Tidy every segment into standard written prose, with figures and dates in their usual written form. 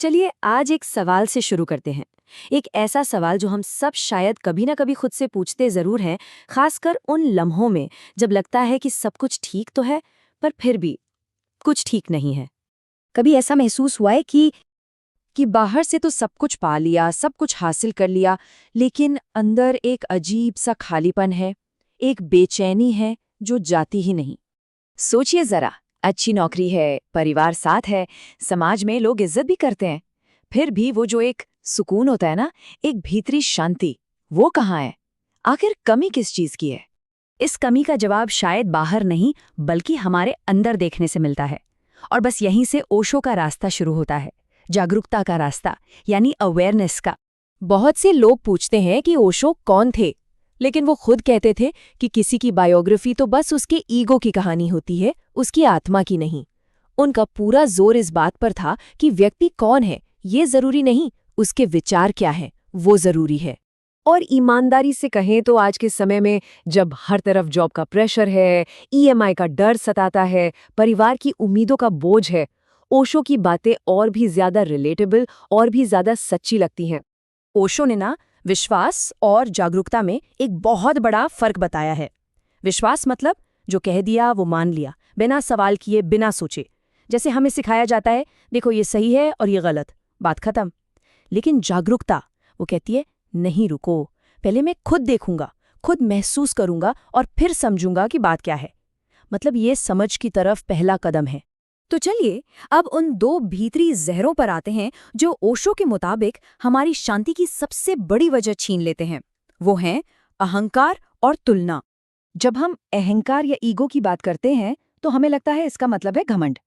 चलिए आज एक सवाल से शुरू करते हैं। एक ऐसा सवाल जो हम सब शायद कभी ना कभी खुद से पूछते ज़रूर हैं, खासकर उन लम्हों में जब लगता है कि सब कुछ ठीक तो है, पर फिर भी कुछ ठीक नहीं है। कभी ऐसा महसूस हुआ है कि बाहर से तो सब कुछ पा लिया, सब कुछ हासिल कर लिया, लेकिन अंदर एक अजीब सा खालीपन है, एक बेचैनी है जो जाती ही नहीं। सोचिए जरा, अच्छी नौकरी है, परिवार साथ है, समाज में लोग इज्जत भी करते हैं, फिर भी वो जो एक सुकून होता है ना, एक भीतरी शांति, वो कहाँ है? आखिर कमी किस चीज की है? इस कमी का जवाब शायद बाहर नहीं बल्कि हमारे अंदर देखने से मिलता है। और बस यहीं से ओशो का रास्ता शुरू होता है, जागरूकता का रास्ता, यानी अवेयरनेस का। बहुत से लोग पूछते हैं कि ओशो कौन थे, लेकिन वो खुद कहते थे कि किसी की बायोग्राफी तो बस उसके ईगो की कहानी होती है, उसकी आत्मा की नहीं। उनका पूरा जोर इस बात पर था कि व्यक्ति कौन है ये जरूरी नहीं, उसके विचार क्या हैं वो जरूरी है। और ईमानदारी से कहें तो आज के समय में जब हर तरफ जॉब का प्रेशर है, ईएमआई का डर सताता है, परिवार की उम्मीदों का बोझ है, ओशो की बातें और भी ज्यादा रिलेटेबल और भी ज्यादा सच्ची लगती हैं। ओशो ने ना विश्वास और जागरूकता में एक बहुत बड़ा फर्क बताया है। विश्वास मतलब जो कह दिया वो मान लिया, बिना सवाल किए, बिना सोचे। जैसे हमें सिखाया जाता है, देखो ये सही है और ये गलत, बात खत्म। लेकिन जागरूकता वो कहती है, नहीं रुको, पहले मैं खुद देखूंगा, खुद महसूस करूंगा और फिर समझूंगा कि बात क्या है। मतलब ये समझ की तरफ पहला कदम है। तो चलिए अब उन दो भीतरी जहरों पर आते हैं जो ओशो के मुताबिक हमारी शांति की सबसे बड़ी वजह छीन लेते हैं। वो हैं अहंकार और तुलना। जब हम अहंकार या ईगो की बात करते हैं तो हमें लगता है इसका मतलब है घमंड,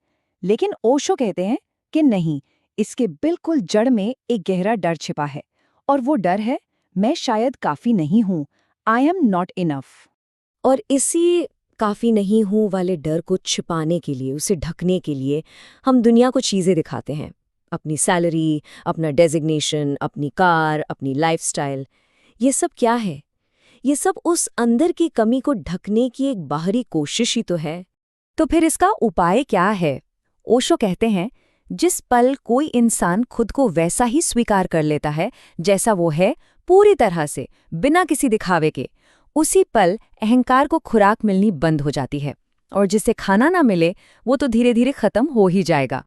लेकिन ओशो कहते हैं कि नहीं, इसके बिल्कुल जड़ में एक गहरा डर छिपा है, और वो डर है, मैं शायद काफी नहीं हूं, आई एम नॉट इनफ। और इसी काफी नहीं हूं वाले डर को छिपाने के लिए, उसे ढकने के लिए हम दुनिया को चीजें दिखाते हैं, अपनी सैलरी, अपना डेजिग्नेशन, अपनी कार, अपनी लाइफस्टाइल। ये सब क्या है? ये सब उस अंदर की कमी को ढकने की एक बाहरी कोशिश ही तो है। तो फिर इसका उपाय क्या है? ओशो कहते हैं, जिस पल कोई इंसान खुद को वैसा ही स्वीकार कर लेता है जैसा वो है, पूरी तरह से बिना किसी दिखावे के, उसी पल अहंकार को खुराक मिलनी बंद हो जाती है, और जिसे खाना ना मिले वो तो धीरे धीरे खत्म हो ही जाएगा।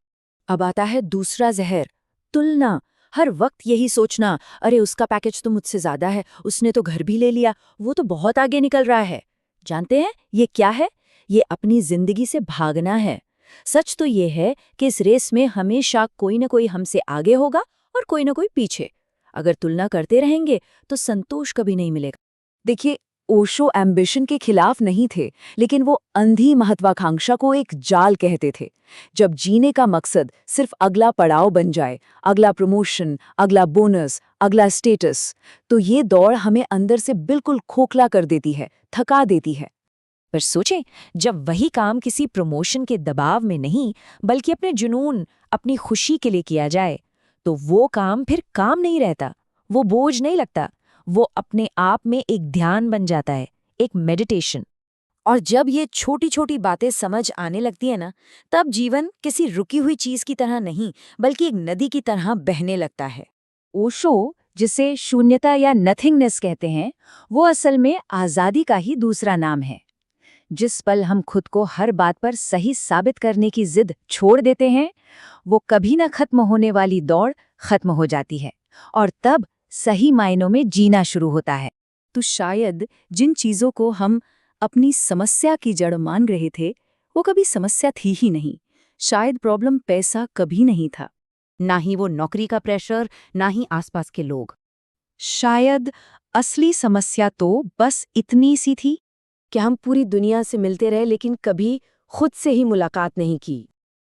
अब आता है दूसरा जहर, तुलना। हर वक्त यही सोचना, अरे उसका पैकेज तो मुझसे ज्यादा है, उसने तो घर भी ले लिया, वो तो बहुत आगे निकल रहा है। जानते हैं ये क्या है? ये अपनी जिंदगी से भागना है। सच तो ये है कि इस रेस में हमेशा कोई न कोई हमसे आगे होगा और कोई न कोई पीछे। अगर तुलना करते रहेंगे तो संतोष कभी नहीं मिलेगा। देखिए, ओशो एम्बिशन के खिलाफ नहीं थे, लेकिन वो अंधी महत्वाकांक्षा को एक जाल कहते थे। जब जीने का मकसद सिर्फ अगला पड़ाव बन जाए, अगला प्रमोशन, अगला बोनस, अगला स्टेटस, तो ये दौड़ हमें अंदर से बिल्कुल खोखला कर देती है, थका देती है। पर सोचें, जब वही काम किसी प्रमोशन के दबाव में नहीं बल्कि अपने जुनून, अपनी खुशी के लिए किया जाए, तो वो काम फिर काम नहीं रहता, वो बोझ नहीं लगता, वो अपने आप में एक ध्यान बन जाता है, एक मेडिटेशन। और जब ये छोटी छोटी बातें समझ आने लगती है ना, तब जीवन किसी रुकी हुई चीज की तरह नहीं बल्कि एक नदी की तरह बहने लगता है। ओशो, जिसे शून्यता या नथिंगनेस कहते हैं, वो असल में आजादी का ही दूसरा नाम है। जिस पल हम खुद को हर बात पर सही साबित करने की जिद छोड़ देते हैं, वो कभी न खत्म होने वाली दौड़ खत्म हो जाती है, और तब सही मायनों में जीना शुरू होता है। तो शायद जिन चीजों को हम अपनी समस्या की जड़ मान रहे थे, वो कभी समस्या थी ही नहीं। शायद प्रॉब्लम पैसा कभी नहीं था, ना ही वो नौकरी का प्रेशर, ना ही आसपास के लोग। शायद असली समस्या तो बस इतनी सी थी कि हम पूरी दुनिया से मिलते रहे लेकिन कभी खुद से ही मुलाकात नहीं की।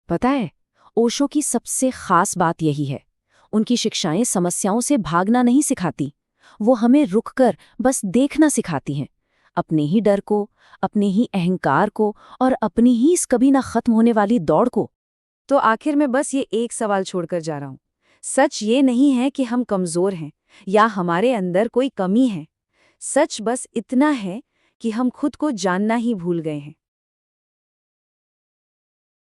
पता है, ओशो की सबसे खास बात यही है, उनकी शिक्षाएं समस्याओं से भागना नहीं सिखाती, वो हमें रुककर बस देखना सिखाती हैं, अपने ही डर को, अपने ही अहंकार को, और अपनी ही इस कभी ना खत्म होने वाली दौड़ को। तो आखिर में बस ये एक सवाल छोड़कर जा रहा हूं, सच ये नहीं है कि हम कमजोर हैं या हमारे अंदर कोई कमी है। सच बस इतना है कि हम खुद को जानना ही भूल गए हैं।